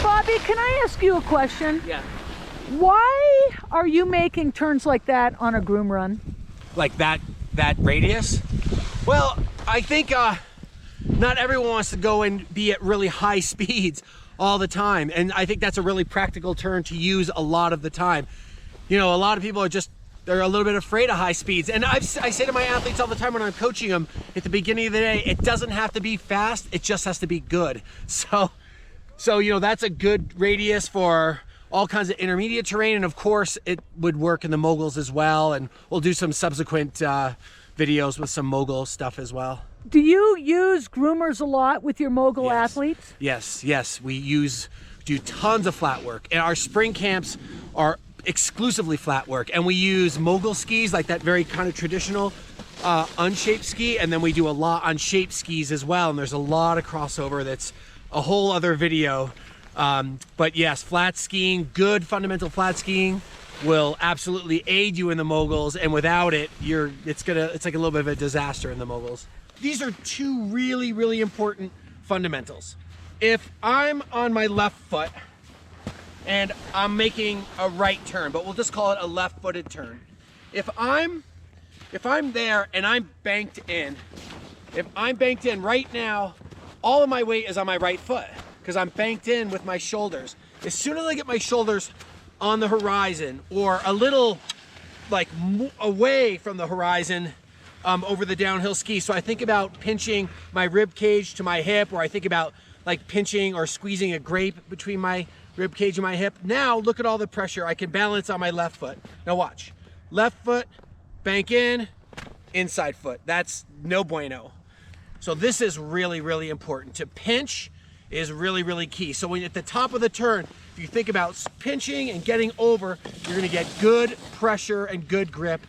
Bobby, can I ask you a question? Yeah. Why are you making turns like that on a groom run? Like that radius? Well, I think not everyone wants to go and be at really high speeds all the time. And I think that's a really practical turn to use a lot of the time. You know, a lot of people are they're a little bit afraid of high speeds. And I say to my athletes all the time when I'm coaching them at the beginning of the day, it doesn't have to be fast, it just has to be good. So you know, that's a good radius for all kinds of intermediate terrain. And of course, it would work in the moguls as well. And we'll do some subsequent videos with some mogul stuff as well. Do you use groomers a lot with your mogul athletes? Yes, we do tons of flat work. And our spring camps are exclusively flat work. And we use mogul skis, like that very kind of traditional unshaped ski. And then we do a lot on shaped skis as well. And there's a lot of crossover that's a whole other video. But yes, flat skiing, good fundamental flat skiing will absolutely aid you in the moguls. And without it, it's like a little bit of a disaster in the moguls. These are two really, really important fundamentals. If I'm on my left foot and I'm making a right turn, but we'll just call it a left-footed turn. If I'm there and I'm banked in, right now, all of my weight is on my right foot because I'm banked in with my shoulders. As soon as I get my shoulders on the horizon or a little like away from the horizon, over the downhill ski. So I think about pinching my rib cage to my hip, or I think about like pinching or squeezing a grape between my rib cage and my hip. Now look at all the pressure. I can balance on my left foot. Now watch. Left foot, bank in, inside foot. That's no bueno. So this is really, really important. To pinch is really, really key. So when you're at the top of the turn, if you think about pinching and getting over, you're gonna get good pressure and good grip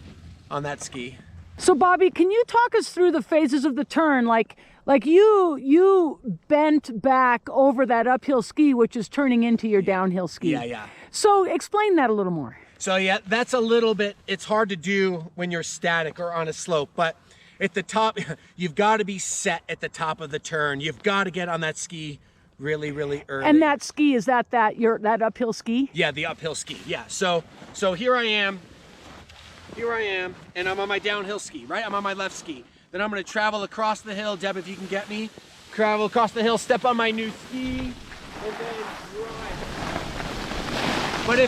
on that ski. So Bobby, can you talk us through the phases of the turn? Like you bent back over that uphill ski, which is turning into your downhill ski. Yeah. So explain that a little more. So yeah, that's a little bit, it's hard to do when you're static or on a slope, but at the top, you've got to be set at the top of the turn. You've got to get on that ski really, really early. And that ski, is that uphill ski? Yeah, the uphill ski, yeah. So here I am, and I'm on my downhill ski, right? I'm on my left ski. Then I'm gonna travel across the hill. Deb, if you can get me. Travel across the hill, step on my new ski, and then drive. But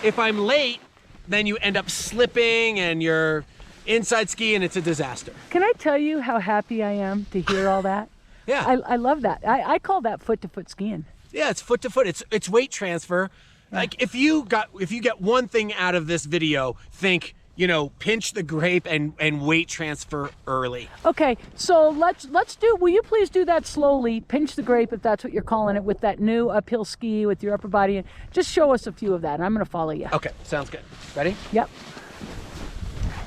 if I'm late, then you end up slipping and you're inside ski and it's a disaster. Can I tell you how happy I am to hear all that? Yeah. I love that. I call that foot-to-foot skiing. Yeah, it's foot to foot. It's weight transfer. Yeah. Like if you get one thing out of this video, think, you know, pinch the grape and weight transfer early. Okay, so will you please do that slowly, pinch the grape if that's what you're calling it, with that new uphill ski with your upper body, and just show us a few of that, and I'm gonna follow you. Okay, sounds good. Ready? Yep.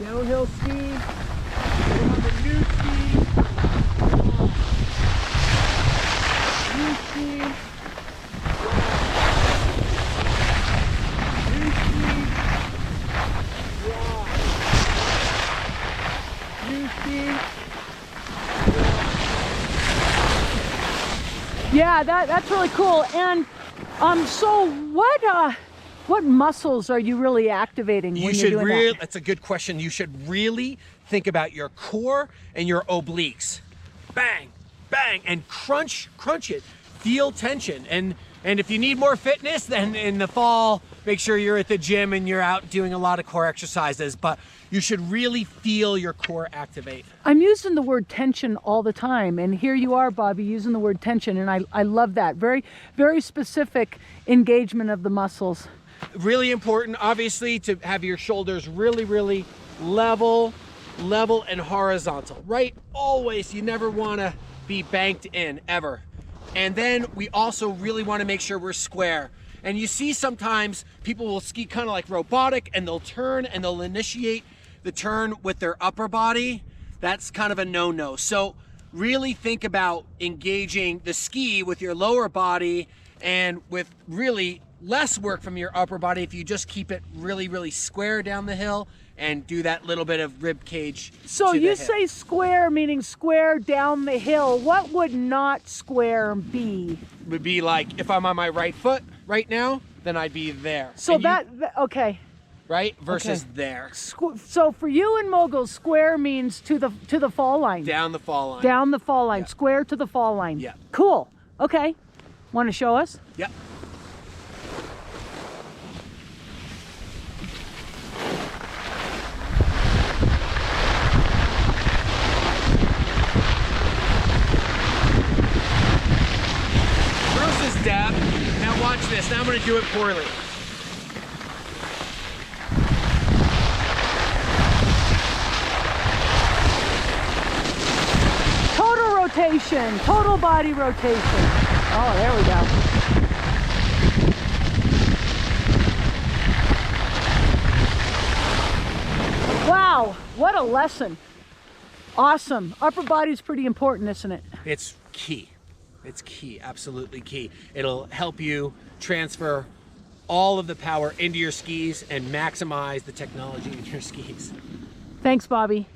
Downhill ski, get on the new ski, new ski, Yeah, that's really cool. And so what muscles are you really activating when you're doing that? That's a good question. You should really think about your core and your obliques. Bang, bang, and crunch it. Feel tension. And if you need more fitness, then in the fall, make sure you're at the gym and you're out doing a lot of core exercises. But you should really feel your core activate. I'm using the word tension all the time, and here you are, Bobby, using the word tension, and I love that. Very, very specific engagement of the muscles. Really important, obviously, to have your shoulders really, really level and horizontal, right? Always, you never want to be banked in, ever. And then we also really want to make sure we're square. And you see sometimes people will ski kind of like robotic, and they'll turn and they'll initiate the turn with their upper body. That's kind of a no-no. So really think about engaging the ski with your lower body and with really less work from your upper body if you just keep it really, really square down the hill and do that little bit of rib cage. So to you the hip. say square, meaning square down the hill. What would not square be? Would be like if I'm on my right foot right now, then I'd be there. So And okay. right versus Okay. there. So for you in mogul, square means to the fall line. Down the fall line. Down the fall line. Yeah. Square to the fall line. Yeah. Cool. Okay. Want to show us? Yep. Versus dab. Now watch this. Now I'm going to do it poorly. Total rotation. Total body rotation. Oh, there we go. Wow, what a lesson. Awesome. Upper body's pretty important, isn't it? It's key. It's key, absolutely key. It'll help you transfer all of the power into your skis and maximize the technology in your skis. Thanks, Bobby.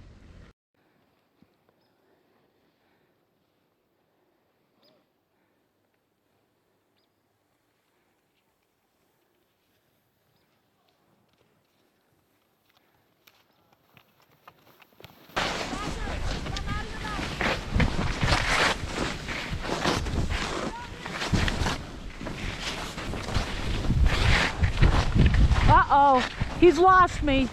Uh-oh, he's lost me.